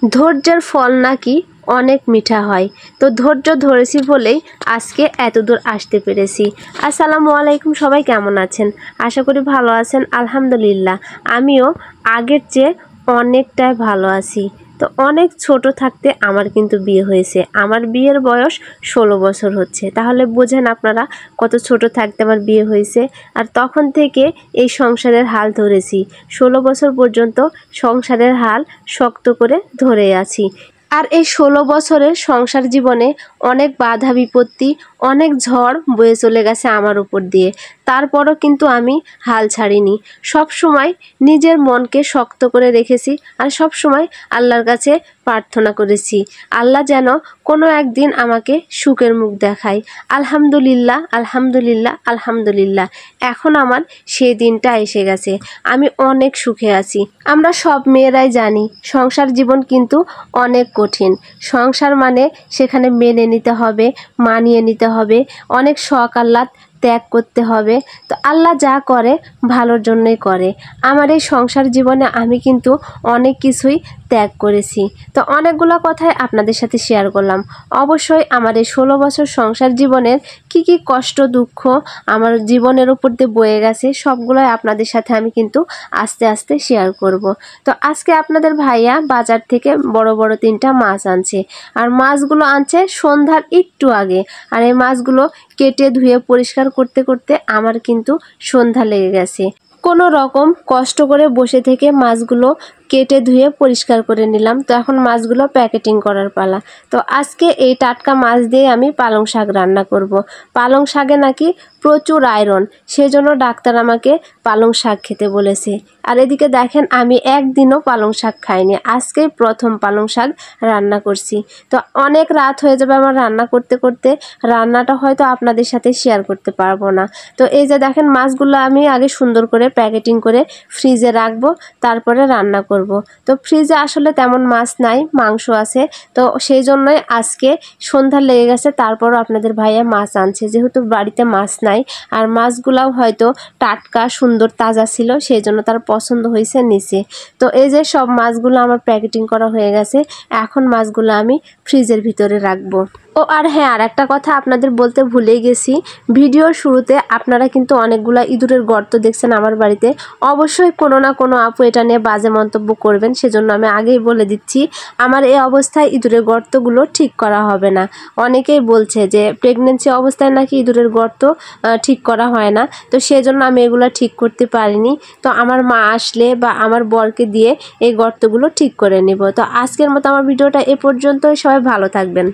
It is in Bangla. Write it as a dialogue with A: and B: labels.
A: ধৈর্যের ফল নাকি অনেক মিঠা হয়। তো ধৈর্য ধরেছি বলেই আজকে এতদূর আসতে পেরেছি। আসসালামু আলাইকুম, সবাই কেমন আছেন? আশা করি ভালো আছেন। আলহামদুলিল্লাহ আমিও আগের চেয়ে অনেকটাই ভালো আছি। তো অনেক ছোট থাকতে আমার কিন্তু বিয়ে হয়েছে। আমার বিয়ের বয়স 16 বছর হচ্ছে। তাহলে বোঝেন আপনারা কত ছোট থাকতে আমার বিয়ে হয়েছে। আর তখন থেকে এই সংসারের হাল ধরেছি। 16 বছর পর্যন্ত সংসারের হাল শক্ত করে ধরে আছি। আর এই 16 বছরের সংসার জীবনে অনেক বাধা বিপত্তি, অনেক ঝড় বয়ে চলে গেছে আমার উপর দিয়ে। তারপরও কিন্তু আমি হাল ছাড়িনি। সব সময় নিজের মনকে শক্ত করে রেখেছি আর সব সময় আল্লাহর কাছে প্রার্থনা করেছি আল্লাহ যেন কোনো একদিন আমাকে সুখের মুখ দেখায়। আলহামদুলিল্লাহ, আলহামদুলিল্লাহ, আলহামদুলিল্লাহ। এখন আমার সেই দিনটা এসে গেছে। আমি অনেক সুখে আছি। আমরা সব মেয়েরাই জানি সংসার জীবন কিন্তু অনেক কঠিন। সংসার মানে সেখানে মেনে নিতে হবে, মানিয়ে নিতে হবে, অনেক শখ আহ্লাদ ত্যাগ করতে হবে। তো আল্লাহ যা করে ভালোর জন্যই করে। আমার এই সংসার জীবনে আমি কিন্তু অনেক কিছুই ত্যাগ করেছি। তো অনেকগুলো কথাই আপনাদের সাথে শেয়ার করলাম। অবশ্যই আমার এই 16 বছর সংসার জীবনের কি কি কষ্ট দুঃখ আমার জীবনের উপর দিয়ে বয়ে গেছে সবগুলোই আপনাদের সাথে আমি কিন্তু আস্তে আস্তে শেয়ার করব। তো আজকে আপনাদের ভাইয়া বাজার থেকে বড় বড় 3টা মাছ আনছে। আর মাছগুলো আনছে সন্ধ্যার একটু আগে। আর এই মাছগুলো কেটে ধুয়ে পরিষ্কার করতে করতে আমার কিন্তু সন্ধ্যা লেগে গেছে। কোনো রকম কষ্ট করে বসে থেকে মাছগুলো কেটে ধুয়ে পরিষ্কার করে নিলাম। তো এখন মাছগুলো প্যাকেটিং করার পালা। তো আজকে এই টাটকা মাছ দিয়ে আমি পালং শাক রান্না করব। পালং শাকে নাকি প্রচুর আয়রন, সেজন্য ডাক্তার আমাকে পালং শাক খেতে বলেছে। আর এদিকে দেখেন আমি একদিনও পালং শাক খাইনি, আজকেই প্রথম পালং শাক রান্না করছি। তো অনেক রাত হয়ে যাবে আমার রান্না করতে করতে, রান্নাটা হয়তো আপনাদের সাথে শেয়ার করতে পারবো না। তো এই যে দেখেন মাছগুলো আমি আগে সুন্দর করে প্যাকেটিং করে ফ্রিজে রাখবো, তারপরে রান্না করব। তো ফ্রিজে আসলে তেমন মাছ নাই, মাংস আছে। তো সেই জন্যই আজকে সন্ধ্যা লেগে গেছে, তারপরও আপনাদের ভাইয়া মাছ আনছে, যেহেতু বাড়িতে মাছ নাই। আর মাছগুলাও হয়তো টাটকা সুন্দর তাজা ছিল, সেই জন্য তার পছন্দ হয়েছে নিচে। তো এই যে সব মাছগুলো আমার প্যাকেটিং করা হয়ে গেছে। এখন মাছগুলো আমি ফ্রিজের ভিতরে রাখবো। ও আর হ্যাঁ, আর একটা কথা আপনাদের বলতে ভুলেই গেছি। ভিডিওর শুরুতে আপনারা কিন্তু অনেকগুলো ইঁদুরের গর্ত দেখছেন আমার বাড়িতে। অবশ্যই কোনো না কোনো আপু এটা নিয়ে বাজে মন্তব্য করবেন, সেজন্য আমি আগেই বলে দিচ্ছি আমার এই অবস্থায় ইঁদুরের গর্তগুলো ঠিক করা হবে না। অনেকেই বলছে যে প্রেগনেন্সি অবস্থায় নাকি ইঁদুরের গর্ত ঠিক করা হয় না। তো সেজন্য আমি এগুলো ঠিক করতে পারিনি। তো আমার মা আসলে বা আমার বরকে দিয়ে এই গর্তগুলো ঠিক করে নেব। তো আজকের মতো আমার ভিডিওটা এ পর্যন্তই। সবাই ভালো থাকবেন।